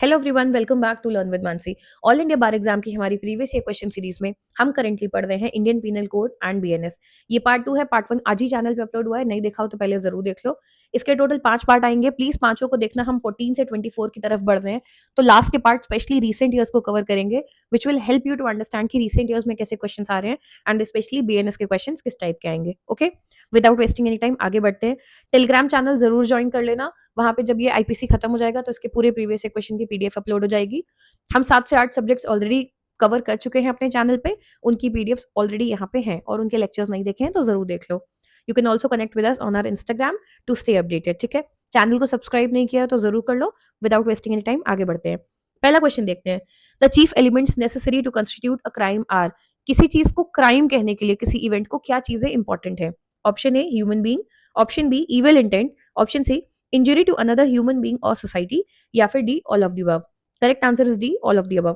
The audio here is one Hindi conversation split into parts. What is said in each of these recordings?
Hello everyone, welcome back to learn with Mansi. All India bar exam की हमारी प्रीवियस ईयर क्वेश्चन सीरीज में हम करेंटली पढ़ रहे हैं Indian penal code and BNS. ये पार्ट 2 है। पार्ट 1 आज ही चैनल पे अपलोड हुआ है, नहीं देखा हो तो पहले जरूर देख लो। इसके टोटल 5 पार्ट आएंगे, प्लीज पांचों को देखना। हम 14 से 24 की तरफ बढ़ रहे हैं, तो लास्ट के पार्ट स्पेशली रीसेंट ईयर्स को कवर करेंगे, which will help you to understand कि रीसेंट ईयर्स में कैसे क्वेश्चन आ रहे हैं एंड स्पेशली बीएनएस के क्वेश्चन किस टाइप के आएंगे। Okay, without wasting any time आगे बढ़ते हैं। टेलीग्राम चैनल जरूर ज्वाइन कर लेना, वहां पे जब ये आईपीसी खत्म हो जाएगा तो इसके पूरे प्रीवियस क्वेश्चन की पीडीएफ अपलोड हो जाएगी। हम 7 से 8 सब्जेक्ट्स ऑलरेडी कवर कर चुके हैं अपने चैनल पे, उनकी पीडीएफ्स ऑलरेडी यहाँ पे हैं और उनके लेक्चर्स नहीं देखे हैं तो जरूर देख लो। You can also connect with us on our Instagram to stay updated. ठीक है, चैनल को सब्सक्राइब नहीं किया तो जरूर कर लो। विदाउट वेस्टिंग एनी टाइम आगे बढ़ते हैं। पहला क्वेश्चन देखते हैं। The chief elements necessary to constitute a crime are. किसी चीज को क्राइम कहने के लिए, किसी इवेंट को क्या चीजें इंपॉर्टेंट है? Option A human being, option B evil intent, option C injury to another human being और सोसाइटी, या फिर D all of the above. Correct answer is D all of the above.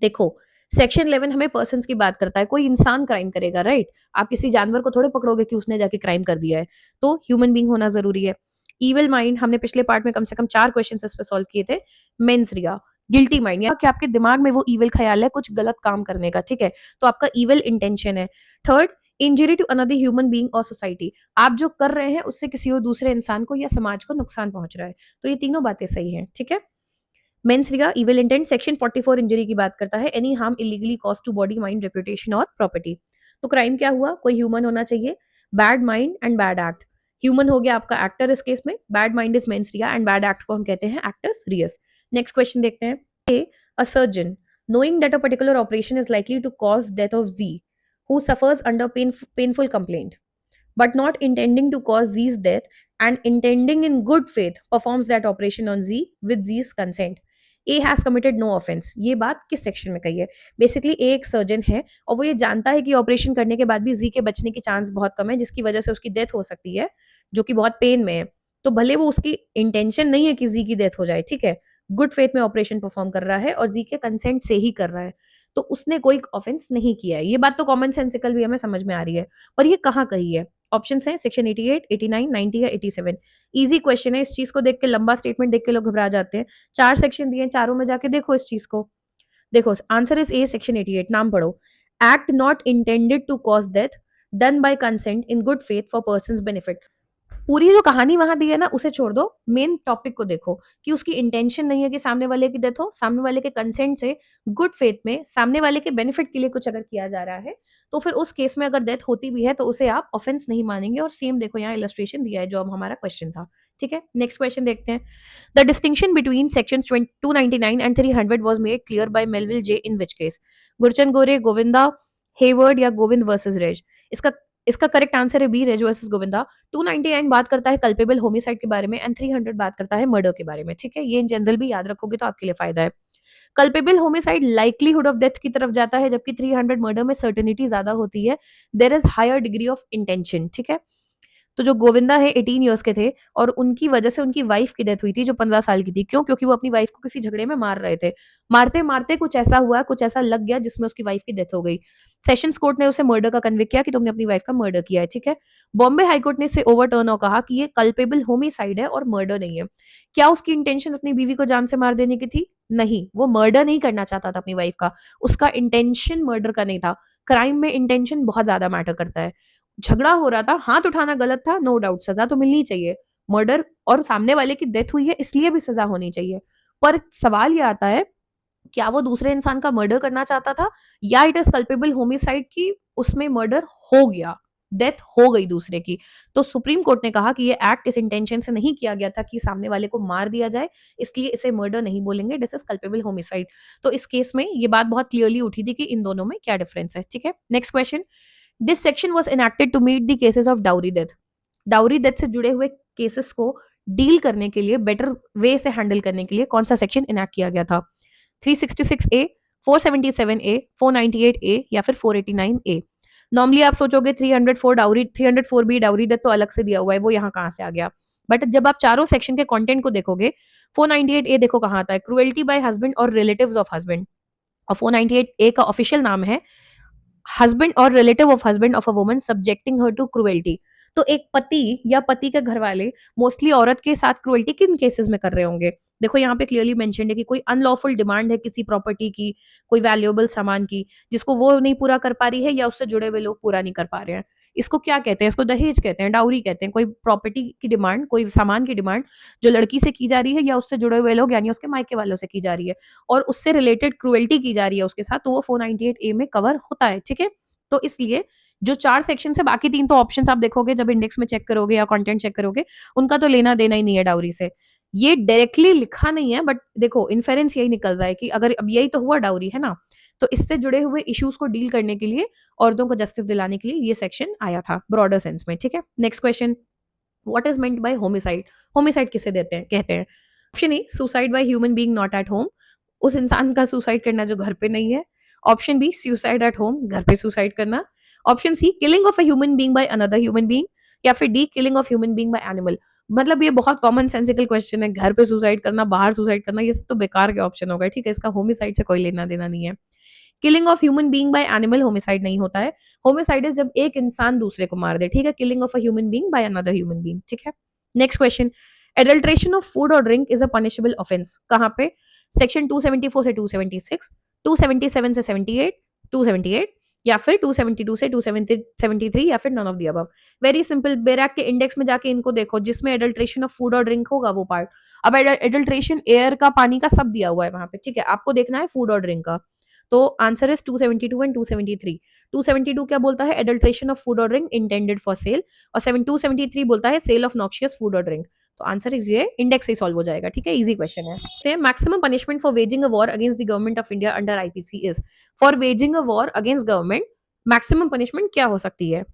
देखो, सेक्शन 11 हमें पर्सन्स की बात करता है, कोई इंसान क्राइम करेगा, राइट? आप किसी जानवर को थोड़े पकड़ोगे कि उसने जाके क्राइम कर दिया है, तो ह्यूमन बीइंग होना जरूरी है। इविल माइंड, हमने पिछले पार्ट में कम से कम 4 क्वेश्चन इस पे सॉल्व किए थे। मेंस रिया, गिल्टी माइंड, या कि आपके दिमाग में वो इविल ख्याल है कुछ गलत काम करने का, ठीक है, तो आपका इविल इंटेंशन है। Third, injury to another human being और सोसाइटी, आप जो कर रहे हैं उससे किसी और दूसरे इंसान को या समाज को नुकसान पहुंच रहा है, तो ये तीनों बातें सही हैं। ठीक है, mens rea evil intent. Section 44 injury की बात करता है, any harm illegally cause to body mind reputation और प्रॉपर्टी। तो क्राइम क्या हुआ? कोई ह्यूमन होना चाहिए। Bad mind and bad act, human हो गया आपका एक्टर इस केस में, bad mind is mens rea and bad act को हम कहते हैं एक्टर्स रियस। नेक्स्ट क्वेश्चन देखते हैं। A, a surgeon knowing that a particular operation is likely to cause death of Z, who suffers under painful complaint, but not intending to cause Z's death and intending in good faith performs that operation on Z with Z's consent. A has committed no offense। ये बात किस सेक्शन में कही है? बेसिकली ए एक सर्जन है और वो ये जानता है कि ऑपरेशन करने के बाद भी जी के बचने की चांस बहुत कम है, जिसकी वजह से उसकी डेथ हो सकती है, जो कि बहुत पेन में है। तो भले वो उसकी इंटेंशन नहीं है कि जी की डेथ हो जाए, ठीक है, गुड फेथ में ऑपरेशन परफॉर्म कर रहा है और जी के कंसेंट से ही कर रहा है, तो उसने कोई ऑफेंस नहीं किया है। ये बात तो कॉमन सेंसिकल भी हमें समझ में आ रही है, पर ये कहाँ कही है? ऑप्शन है सेक्शन 88, 89, 90 या 87। इजी क्वेश्चन है, इस चीज को देख के, लंबा स्टेटमेंट देख के लोग घबरा जाते हैं। 4 सेक्शन दिए, चारों में जाके देखो इस चीज को। देखो, आंसर इज ए सेक्शन 88। नाम पढ़ो। Act not intended to cause death done by consent in good faith for persons benefit. पूरी जो कहानी वहां दी है ना, उसे छोड़ दो, मेन टॉपिक को देखो कि उसकी इंटेंशन नहीं है कि सामने वाले की डेथ हो, सामने वाले के कंसेंट से गुड फेथ में सामने वाले के बेनिफिट के लिए कुछ अगर किया जा रहा है, तो फिर उस केस में अगर डेथ होती भी है तो उसे आप ऑफेंस नहीं मानेंगे। और सेम देखो, यहाँ इलस्ट्रेशन दिया है जो अब हमारा क्वेश्चन था। ठीक है, नेक्स्ट क्वेश्चन देखते हैं। The distinction between sections 299 and 300 was made clear by Melvill J in which case? Gurchand Gore, Govinda, Hayward या गोविंद वर्सेस रेज? इसका इसका करेक्ट आंसर है बी, रेज वर्सेस गोविंदा। 299 बात करता है कल्पेबल होमिसाइड के बारे में एंड 300 बात करता है मर्डर के बारे में। ठीक है, ये इन जनरल भी याद रखोगे तो आपके लिए फायदा है। Culpable homicide likelihood of death की तरफ जाता है, जबकि 300 मर्डर में सर्टेनिटी ज्यादा होती है, there is higher degree of intention. ठीक है, तो जो गोविंदा है 18 इयर्स के थे और उनकी वजह से उनकी वाइफ की डेथ हुई थी जो 15 साल की थी। क्यों? क्योंकि वो अपनी वाइफ को किसी झगड़े में मार रहे थे। मारते मारते कुछ ऐसा हुआ, कुछ ऐसा लग गया जिसमें उसकी वाइफ की डेथ हो गई। सेशंस कोर्ट ने उसे मर्डर का कन्विक्ट किया कि तुमने अपनी वाइफ का मर्डर किया है। ठीक है, बॉम्बे हाईकोर्ट ने इसे ओवरटर्न और कहा कि ये कल्पेबल होमिसाइड है और मर्डर नहीं है। क्या उसकी इंटेंशन अपनी बीवी को जान से मार देने की थी? नहीं, वो मर्डर नहीं करना चाहता था अपनी वाइफ का, उसका इंटेंशन मर्डर का नहीं था। क्राइम में इंटेंशन बहुत ज्यादा मैटर करता है। झगड़ा हो रहा था, हाथ उठाना गलत था, नो डाउट सजा तो मिलनी चाहिए। मर्डर और सामने वाले की डेथ हुई है इसलिए भी सजा होनी चाहिए। पर सवाल ये आता है, क्या वो दूसरे इंसान का मर्डर करना चाहता था, या इट इज कल्पेबल होमिसाइड की उसमें मर्डर हो गया, डेथ हो गई दूसरे की? तो सुप्रीम कोर्ट ने कहा कि ये एक्ट इस इंटेंशन से नहीं किया गया था कि सामने वाले को मार दिया जाए, इसलिए इसे मर्डर नहीं बोलेंगे, दिस इज कल्पेबल होमिसाइड। तो इस केस में ये बात बहुत क्लियरली उठी थी कि इन दोनों में क्या डिफरेंस है। ठीक है, next question. This section was enacted to meet the cases of dowry death. Dowry death से जुड़े हुए केसेस को डील करने के लिए, बेटर वे से हैंडल करने के लिए कौन सा सेक्शन इनैक्ट किया गया था? 366 ए, 477 ए, 498 ए या फिर 489 ए? नॉर्मली आप सोचोगे 304 डाउरी, 304 बी डाउरी डेथ तो अलग से दिया हुआ है, वो यहाँ कहाँ से आ गया? बट जब आप चारों सेक्शन के कंटेंट को देखोगे, 498 ए देखो कहाँ आता है, क्रुएल्टी बाय हस्बैंड और रिलेटिव्स ऑफ हस्बैंड। और 498 ए का ऑफिशियल नाम है हस्बैंड और relative of husband of a woman subjecting her to cruelty. तो एक पति या पति के घर वाले मोस्टली औरत के साथ क्रुएल्टी किन केसेस में कर रहे होंगे? देखो यहाँ पे क्लियरली मेंशन्ड है कि कोई अनलॉफुल डिमांड है किसी प्रॉपर्टी की, कोई वैल्यूएबल सामान की, जिसको वो नहीं पूरा कर पा रही है या उससे जुड़े हुए लोग पूरा नहीं कर पा रहे हैं। इसको क्या कहते हैं? इसको दहेज कहते हैं, डाउरी कहते हैं। कोई प्रॉपर्टी की डिमांड, कोई सामान की डिमांड जो लड़की से की जा रही है या उससे जुड़े हुए लोग यानी उसके मायके वालों से की जा रही है और उससे रिलेटेड क्रुएल्टी की जा रही है उसके साथ, तो वो 498 ए में कवर होता है, ठीक है? तो इसलिए जो 4 सेक्शन है, बाकी 3 तो ऑप्शंस आप देखोगे जब इंडेक्स में चेक करोगे या कंटेंट चेक करोगे, उनका तो लेना देना ही नहीं है डाउरी से। ये डायरेक्टली लिखा नहीं है, बट देखो इन्फेरेंस यही निकल रहा है कि अगर अब यही तो हुआ डाउरी, है ना? तो इससे जुड़े हुए इश्यूज को डील करने के लिए, औरतों को जस्टिस दिलाने के लिए ये सेक्शन आया था ब्रॉडर सेंस में, ठीक है? Next question, what is meant by homicide? Homicide किसे देते हैं कहते हैं? Option A, suicide by human being not at home, उस इंसान का सुसाइड करना जो घर पे नहीं है। Option B, suicide at home, घर पे सुसाइड करना। Option C, killing of a human being by another human being, या फिर D, killing of human being by animal. मतलब ये बहुत कॉमन सेंसिकल क्वेश्चन है, घर पे सुसाइड करना, बाहर सुसाइड करना, ये सब तो बेकार के ऑप्शन हो गए, ठीक है? इसका होमिसाइड से कोई लेना देना नहीं है। Killing of human being by animal homicide नहीं होता है। होमिसाइड इज जब एक इंसान दूसरे को मार दे, ठीक है? Killing of a human being by another human being, ठीक है? Next question, adulteration of food और drink is a punishable offence, कहाँ पे? सेक्शन 274 से 276, 277 से 78, 278, या फिर 272 से 273, या फिर none of the above. Very simple, bare act के इंडेक्स में जाके इनको देखो, जिसमें एडल्ट्रेशन ऑफ फूड और ड्रिंक होगा वो पार्ट। अब एडल्ट्रेशन एयर का, पानी का, सब दिया हुआ है वहां पे, ठीक है? आपको देखना है फूड और ड्रिंक का। तो आंसर इज 272 एंड 273। 272 क्या बोलता है? एडल्ट्रेशन ऑफ फूड और ड्रिंक इंटेंडेड फॉर सेल, और 273 बोलता है सेल ऑफ नॉक्शियस फूड और ड्रिंक। तो आंसर इज ये, इंडेक्स से सॉल्व हो जाएगा, ठीक है? इजी क्वेश्चन है। Maximum punishment for waging a war against the government of India under IPC is, for waging a war against government maximum punishment क्या हो सकती है?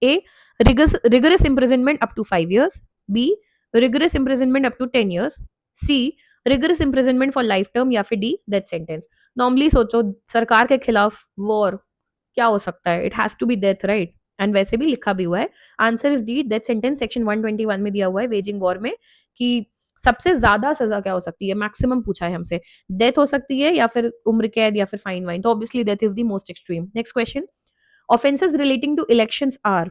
ए, rigorous imprisonment up to 5 years, B, rigorous imprisonment up to 10 years, C, rigorous imprisonment for life term, या फिर D, death sentence। नॉर्मली सोचो, सरकार के खिलाफ वॉर क्या हो सकता है? It has to be death, right? And वैसे भी लिखा भी हुआ है, answer is D, death sentence. Section 121 में दिया हुआ है वेजिंग वॉर में कि सबसे ज्यादा सजा क्या हो सकती है, मैक्सिमम पूछा है हमसे। डेथ हो सकती है या फिर उम्र कैद या फिर फाइन वाइन, तो obviously death is the most extreme. Next question, offences relating to elections are,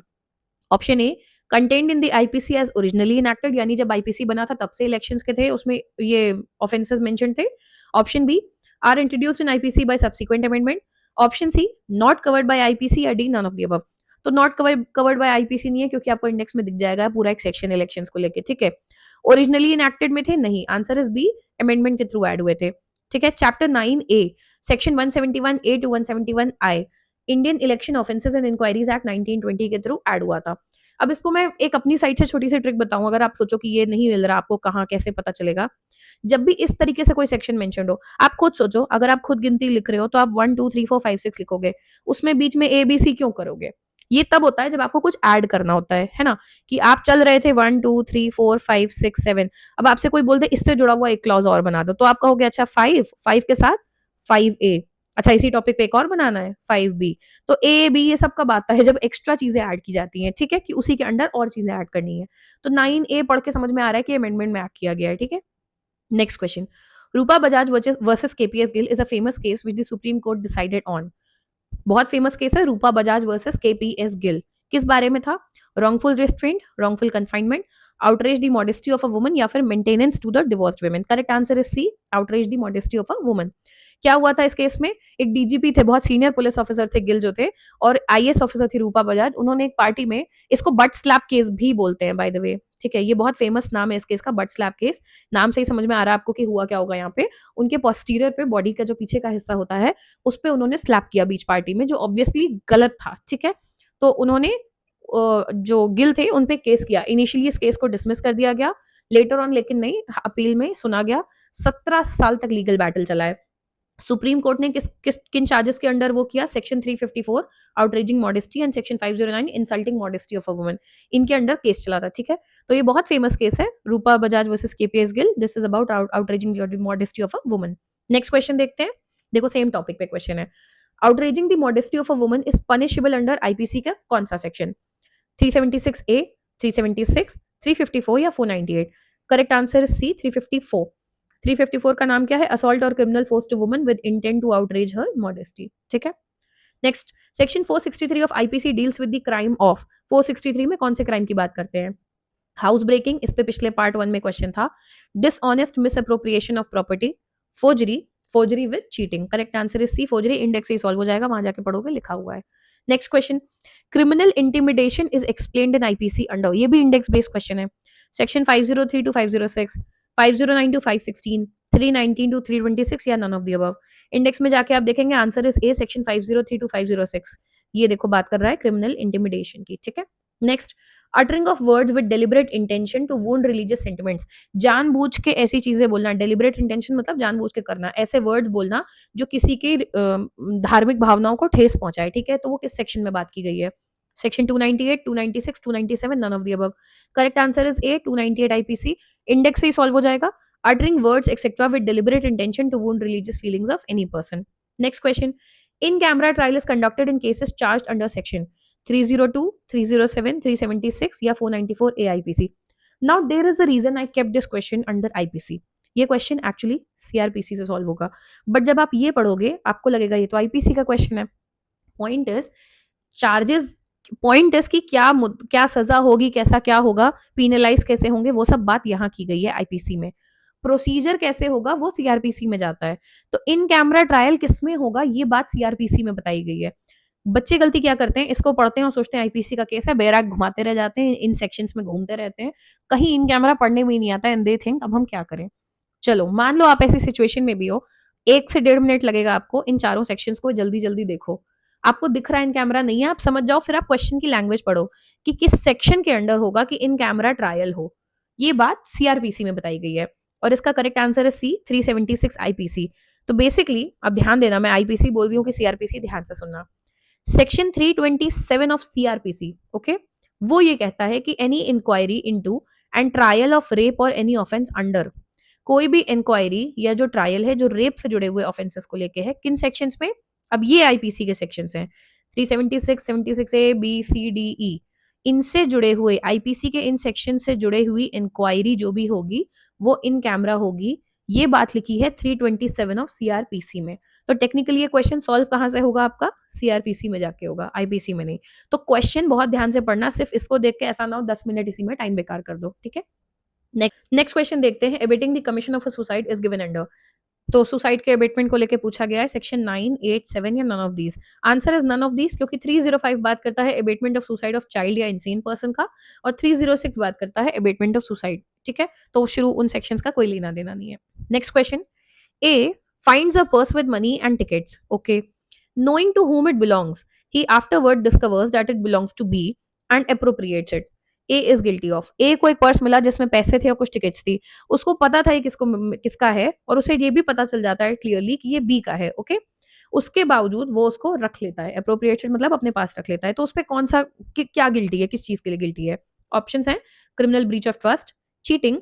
option A, content in the IPC as originally enacted, यानी जब आईपीसी बना था तब से इलेक्शंस के थे, उसमें ये ऑफेंसेस मेंशन थे। Option B, are introduced in IPC by subsequent amendment. Option C, not covered by IPC, या D, none of the above. तो नॉट कवर्ड बाय आईपीसी नहीं है, क्योंकि आपको इंडेक्स में दिख जाएगा पूरा एक सेक्शन इलेक्शंस को लेके, ठीक है? ओरिजिनली इनैक्टेड में थे नहीं, आंसर इज बी, अमेंडमेंट के थ्रू ऐड हुए थे, ठीक है? Chapter 9 A, section 171 A to 171 I, Indian election offences and inquiries act 1920 के थ्रू ऐड हुआ था। अब इसको मैं एक अपनी साइड से छोटी सी ट्रिक बताऊं, अगर आप सोचो कि ये नहीं मिल रहा आपको, कहाँ कैसे पता चलेगा? जब भी इस तरीके से कोई सेक्शन मेंशन हो, आप खुद सोचो, अगर आप खुद गिनती लिख रहे हो तो आप 1 2 3 4 5 6 लिखोगे, उसमें बीच में ए बी सी क्यों करोगे? ये तब होता है जब आपको कुछ ऐड करना होता है ना? कि आप चल रहे थे 1 2 3 4 5 6 7, अब आपसे कोई बोल दे इससे जुड़ा हुआ एक क्लॉज और बना दो, तो आप कहोगे अच्छा 5 5 के साथ 5A, अच्छा इसी टॉपिक पे एक और बनाना है 5B। तो ए बी ये सब कब आता है? जब एक्स्ट्रा चीजें ऐड की जाती हैं, ठीक है? कि उसी के अंडर और चीजें ऐड करनी है। तो 9A पढ़ के समझ में आ रहा है कि अमेंडमेंट में ऐड किया गया है, ठीक है? Next question, Rupa Bajaj versus KPS Gill is a famous case which the supreme court decided on. बहुत फेमस केस है रूपा बजाज वर्सेस केपीएस गिल। किस बारे में था? Wrongful restraint, wrongful confinement, outrage the modesty of a woman, या फिर maintenance to the divorced women. Correct answer is C, outrage the modesty of a woman. क्या हुआ था इस केस में? एक डीजीपी थे, बहुत सीनियर पुलिस ऑफिसर थे गिल जो थे, और आईएएस ऑफिसर थी रूपा बजाज। उन्होंने एक पार्टी में, इसको बट स्लैप केस भी बोलते हैं बाय द वे, ठीक है? ये बहुत फेमस नाम है इस केस का, बट स्लैप केस। नाम से ही समझ में आ रहा है आपको कि हुआ क्या होगा यहाँ पे। उनके पोस्टीरियर पे, बॉडी का जो पीछे का हिस्सा होता है, उस पे उन्होंने स्लैप किया बीच पार्टी में, जो ऑब्वियसली गलत था, ठीक है? तो उन्होंने जो गिल थे उन पे केस किया। इनिशियली इस केस को डिसमिस कर दिया गया, लेटर ऑन लेकिन नहीं, अपील में सुना गया। 17 साल तक लीगल बैटल चला है। सुप्रीम कोर्ट ने किन चार्जेस के अंडर वो किया? Section 354 outraging modesty and section 509 insulting modesty of a woman, इनके अंडर केस चला था, ठीक है? तो ये बहुत फेमस केस है, Rupa Bajaj versus KPS Gill. This is about outraging the modesty of a woman. Next question देखते हैं। देखो सेम टॉपिक पे क्वेश्चन है, outraging the modesty of a woman is punishable under IPC का कौन सा सेक्शन? 376A, 376, 354 या 498? करेक्ट आंसर इज सी, 354। 354 का नाम क्या है? असॉल्ट और criminal force to woman with intent to outrage her modesty, ठीक है? Next, section 463 of IPC deals with the crime of. 463 में कौन से क्राइम की बात करते हैं? हाउस ब्रेकिंग, इस पे पिछले पार्ट 1 में क्वेश्चन था। Dishonest misappropriation of property, forgery, forgery with cheating. Correct answer is C, forgery. Index से ही सॉल्व हो जाएगा, वहां जाके पढ़ोगे, लिखा हुआ है। Next question, criminal intimidation is explained in IPC under, ये भी इंडेक्स बेस्ड क्वेश्चन है। सेक्शन 503 टू 506, 509 टू 516, 319 टू 326 या none of the above. Index में जाके आप देखेंगे answer is A, section 503 to 506। ये देखो बात कर रहा है क्रिमिनल इंटिमिडेशन की, ठीक है। Next, uttering of words with deliberate intention to wound religious sentiments, जानबूझ के ऐसी चीजें बोलना। डेलिबरेट इंटेंशन मतलब जानबूझ के करना, ऐसे वर्ड्स बोलना जो किसी की धार्मिक भावनाओं को ठेस पहुंचाए, ठीक है। तो वो किस सेक्शन में बात की गई है? Section 298, 296, 297, none of the above. Correct answer is A, 298 IPC. Index से ही सॉल्व हो जाएगा। Uttering words etcetera with deliberate intention to wound religious feelings of any person. Next question, in camera trial is conducted in cases charged under section 302, 307, 376 या 494 AIPC. Now there is a reason I kept this question under IPC. ये क्वेश्चन एक्चुअली CRPC से सॉल्व होगा, बट जब आप ये पढ़ोगे आपको लगेगा ये तो आईपीसी का क्वेश्चन है। Point is charges, point is कि क्या सजा होगी, कैसा क्या होगा, पीनलाइज कैसे होंगे, वो सब बात यहाँ की गई है आईपीसी में। प्रोसीजर कैसे होगा वो सीआरपीसी में जाता है। तो इन कैमरा ट्रायल किसमें होगा ये बात सीआरपीसी में बताई गई है। बच्चे गलती क्या करते हैं, इसको पढ़ते हैं और सोचते हैं आईपीसी का केस है, बैराक घुमाते रह जाते हैं, इन सेक्शंस में घूमते रहते हैं, कहीं इन कैमरा पढ़ने में ही नहीं आता एंड दे थिंक अब हम क्या करें। चलो मान लो आप ऐसी सिचुएशन में भी हो, 1 से 1.5 मिनट लगेगा आपको इन चारों सेक्शंस को जल्दी जल्दी देखो। आपको दिख रहा है इन कैमरा नहीं है, आप समझ जाओ, फिर आप क्वेश्चन की लैंग्वेज पढ़ो कि किस सेक्शन के अंडर होगा कि इन कैमरा ट्रायल हो। ये बात सीआरपीसी में बताई गई है और इसका करेक्ट आंसर है सी, 376 आईपीसी। तो बेसिकली अब ध्यान देना, मैं आईपीसी बोल रही हूँ कि सीआरपीसी, ध्यान से सुनना। सेक्शन 327 ऑफ सीआरपीसी, ओके, वो ये कहता है कि any inquiry into and trial of rape और एनी ऑफेंस अंडर, कोई भी इंक्वायरी या जो ट्रायल है जो रेप से जुड़े हुए ऑफेंसेस को लेके है, किन सेक्शंस में? अब ये आईपीसी के सेक्शंस हैं, 376, 76 A B C D E, इनसे जुड़े हुए आईपीसी के इन सेक्शन से जुड़े हुई इंक्वायरी जो भी होगी वो इन कैमरा होगी। ये बात लिखी है 327 ऑफ सीआरपीसी में। तो टेक्निकली ये क्वेश्चन सॉल्व कहाँ से होगा आपका? सीआरपीसी में जाके होगा, आईपीसी में नहीं। तो क्वेश्चन बहुत ध्यान से पढ़ना, सिर्फ इसको देख के ऐसा ना हो 10 मिनट इसी में टाइम बेकार कर दो, ठीक है। नेक्स्ट क्वेश्चन देखते हैं, abetting the commission of a suicide is given under. तो सुसाइड के एबेटमेंट को लेके पूछा गया है सेक्शन 9, 8, 7 या none of these. Answer is none of these, क्योंकि 305 बात करता है abetment of suicide of child या इंसेन पर्सन का, और 306 बात करता है एबेटमेंट ऑफ सुसाइड, ठीक है। तो शुरू उन सेक्शंस का कोई लेना देना नहीं है। Next question, A finds a purse with money and tickets. Okay. Knowing to whom it belongs, he afterward discovers that it belongs to B and appropriates it. A is guilty of. A को एक पर्स मिला जिसमें पैसे थे और कुछ टिकट्स थी। उसको पता था ये किसका है और उसे ये भी पता चल जाता है क्लियरली कि ये बी का है, ओके। उसके बावजूद वो उसको रख लेता है, अप्रोप्रिएटेड मतलब अपने पास रख लेता है। तो उस पे कौन सा क्या गिल्टी है, किस चीज के लिए गिल्टी है? ऑप्शंस हैं, criminal breach of trust, cheating,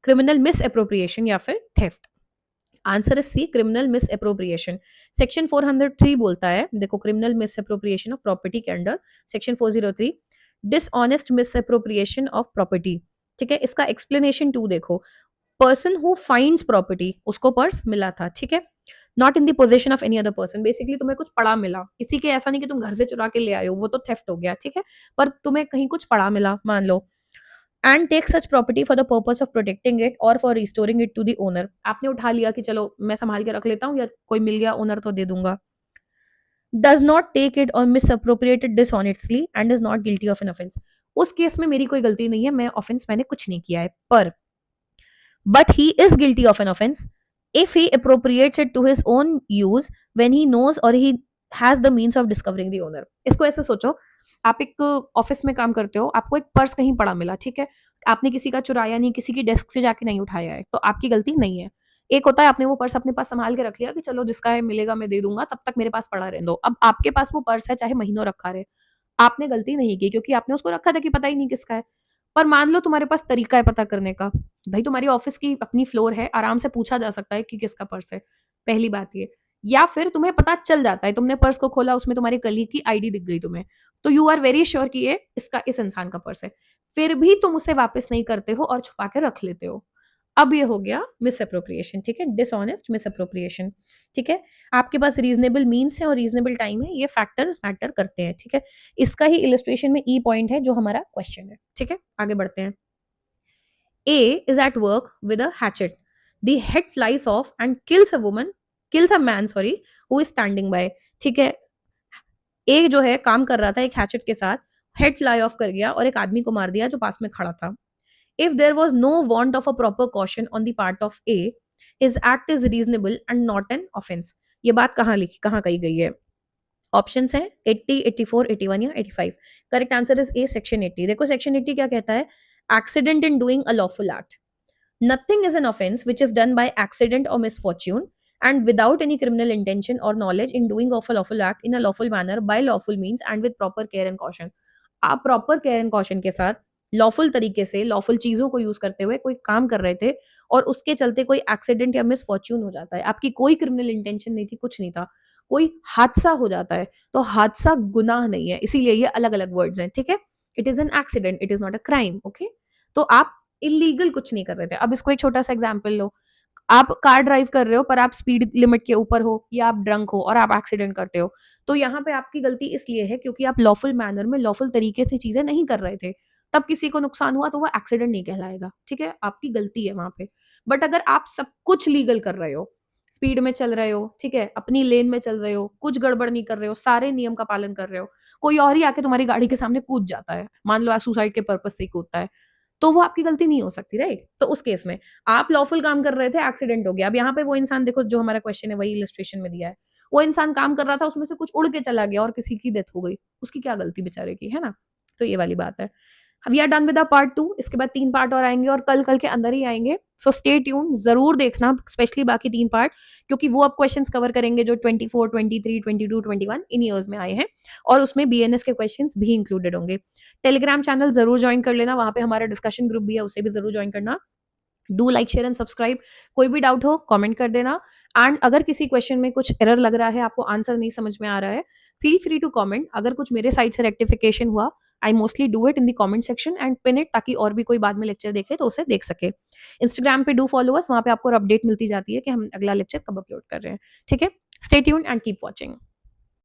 criminal misappropriation या फिर theft. Answer is C, criminal misappropriation. Section 403 बोलता है, देखो, criminal misappropriation of property के under section 403, dishonest misappropriation of property, ठीक है। इसका एक्सप्लेनेशन 2 देखो, पर्सन हु फाइंड्स प्रॉपर्टी, उसको पर्स मिला था, ठीक है, not in the possession of any other person. Basically तुम्हें कुछ पड़ा मिला, किसी के, ऐसा नहीं कि तुम घर से चुरा के ले आए हो, वो तो थेफ्ट हो गया, ठीक है, पर तुम्हें कहीं कुछ पड़ा मिला मान लो, and take such property for the purpose of protecting it और for restoring it to the owner. आपने उठा लिया कि चलो मैं संभाल के रख लेता हूँ या कोई मिल गया ओनर तो दे दूंगा। डज नॉट टेक इट और miss appropriated dishonestly and is not guilty of an offence. उस केस में मेरी कोई गलती नहीं है, मैं ऑफेंस मैंने कुछ नहीं किया है, पर but he is guilty of an offense if he appropriates it to his own use when he knows or he has the means of discovering the owner। इसको ऐसे सोचो, आप एक ऑफिस में काम करते हो, आपको एक पर्स कहीं पड़ा मिला, ठीक है, आपने किसी का चुराया नहीं, किसी की डेस्क से जाके नहीं उठाया है, तो आपकी गलती नहीं है। एक होता है आपने वो पर्स अपने पास संभाल के रख लिया कि चलो जिसका है मिलेगा मैं दे दूंगा, तब तक मेरे पास पड़ा रहने दो। अब आपके पास वो पर्स है चाहे महीनों रखा रहे, आपने गलती नहीं की क्योंकि आपने उसको रखा था कि पता ही नहीं किसका है। पर मान लो तुम्हारे पास तरीका है पता करने का, भाई तुम्हारी ऑफिस की अपनी फ्लोर है, आराम से पूछा जा सकता है कि किसका पर्स है, पहली बात ये। या फिर तुम्हें पता चल जाता है, तुमने पर्स को खोला, उसमें तुम्हारे कलीग की आईडी दिख गई तुम्हें, तो यू आर वेरी श्योर कि ये इसका, इस इंसान का पर्स है, फिर भी तुम उसे वापस नहीं करते हो और छुपा के रख लेते हो। अब ये हो गया मिस अप्रोप्रिएशन, ठीक है, डिसऑनेस्ट मिस अप्रोप्रिएशन, ठीक है। आपके पास रीजनेबल मीन्स है और रीजनेबल टाइम है, ये फैक्टर्स मैटर करते हैं, ठीक है। इसका ही इलस्ट्रेशन में ई पॉइंट है जो हमारा क्वेश्चन है, ठीक है। आगे बढ़ते हैं। A is at work with a hatchet. The head flies off and kills a man, sorry, who is standing by. ठीक है, ए जो है काम कर रहा था एक हैचेट के साथ, हेड फ्लाई ऑफ कर गया और एक आदमी को मार दिया जो पास में खड़ा था. If there was no want of a proper caution on the part of A, his act is reasonable and not an offence. ये बात कहाँ कही गई है? ऑप्शंस है 80, 84, 81 या 85. Correct answer is A, section 80. देखो सेक्शन 80 क्या कहता है? Accident in doing a lawful act. Nothing is an offense which is done by accident or misfortune and without any criminal intention or knowledge in doing of a lawful act in a lawful manner by lawful means and with proper care and caution. आप प्रॉपर केयर एंड कॉशन के साथ लॉफुल तरीके से लॉफुल चीजों को यूज करते हुए कोई काम कर रहे थे और उसके चलते कोई एक्सीडेंट या मिसफॉर्च्यून हो जाता है, आपकी कोई क्रिमिनल इंटेंशन नहीं थी, कुछ नहीं था, कोई हादसा हो जाता है, तो हादसा गुनाह नहीं है. इसीलिए ये अलग अलग वर्ड्स हैं. ठीक है, it is an accident, it is not a crime. Okay, तो आप इलीगल कुछ नहीं कर रहे थे. अब इसको एक छोटा सा एग्जाम्पल लो. आप कार ड्राइव कर रहे हो पर आप स्पीड लिमिट के ऊपर हो या आप ड्रंक हो और आप एक्सीडेंट करते हो, तो यहाँ पे आपकी गलती इसलिए है क्योंकि आप लॉफुल मैनर में लॉफुल तरीके से चीजें नहीं कर रहे थे, तब किसी को नुकसान हुआ तो वो एक्सीडेंट नहीं कहलाएगा. ठीक है, आपकी गलती है वहां पे. बट अगर आप सब कुछ लीगल कर रहे हो, स्पीड में चल रहे हो, ठीक है, अपनी लेन में चल रहे हो, कुछ गड़बड़ नहीं कर रहे हो, सारे नियम का पालन कर रहे हो, कोई और ही आके तुम्हारी गाड़ी के सामने कूद जाता है, मान लो सुसाइड के पर्पज से ही कूदता है, तो वो आपकी गलती नहीं हो सकती, राइट? तो उस केस में आप लॉफुल काम कर रहे थे, एक्सीडेंट हो गया. अब यहाँ पे वो इंसान देखो, जो हमारा क्वेश्चन है वही इलस्ट्रेशन में दिया है. वो इंसान काम कर रहा था, उसमें से कुछ उड़ के चला गया और किसी की डेथ हो गई. उसकी क्या गलती बेचारे की, है ना? तो ये वाली बात है. We are done with part 2. इसके बाद 3 पार्ट और आएंगे और कल के अंदर ही आएंगे. सो स्टे ट्यून, जरूर देखना स्पेशली बाकी 3 पार्ट, क्योंकि वो अब क्वेश्चंस कवर करेंगे जो 24, 23, 22, 21 इन ईयर्स में आए हैं और उसमें बीएनएस के क्वेश्चंस भी इंक्लूडेड होंगे. टेलीग्राम चैनल जरूर ज्वाइन कर लेना, वहां पे हमारा डिस्कशन ग्रुप भी है, उसे भी जरूर ज्वाइन करना. Do like share and subscribe. कोई भी डाउट हो कमेंट कर देना. एंड अगर किसी क्वेश्चन में कुछ एरर लग रहा है, आपको आंसर नहीं समझ में आ रहा है, फील फ्री टू कमेंट. अगर कुछ मेरे साइड से रेक्टिफिकेशन हुआ, I mostly do it in the comment section and pin it, ताकि और भी कोई बाद में लेक्चर देखे तो उसे देख सके. इंस्टाग्राम पे डू फॉलो अस, वहां पे आपको अपडेट मिलती जाती है कि हम अगला लेक्चर कब अपलोड कर रहे हैं. ठीक है, stay tuned and keep watching.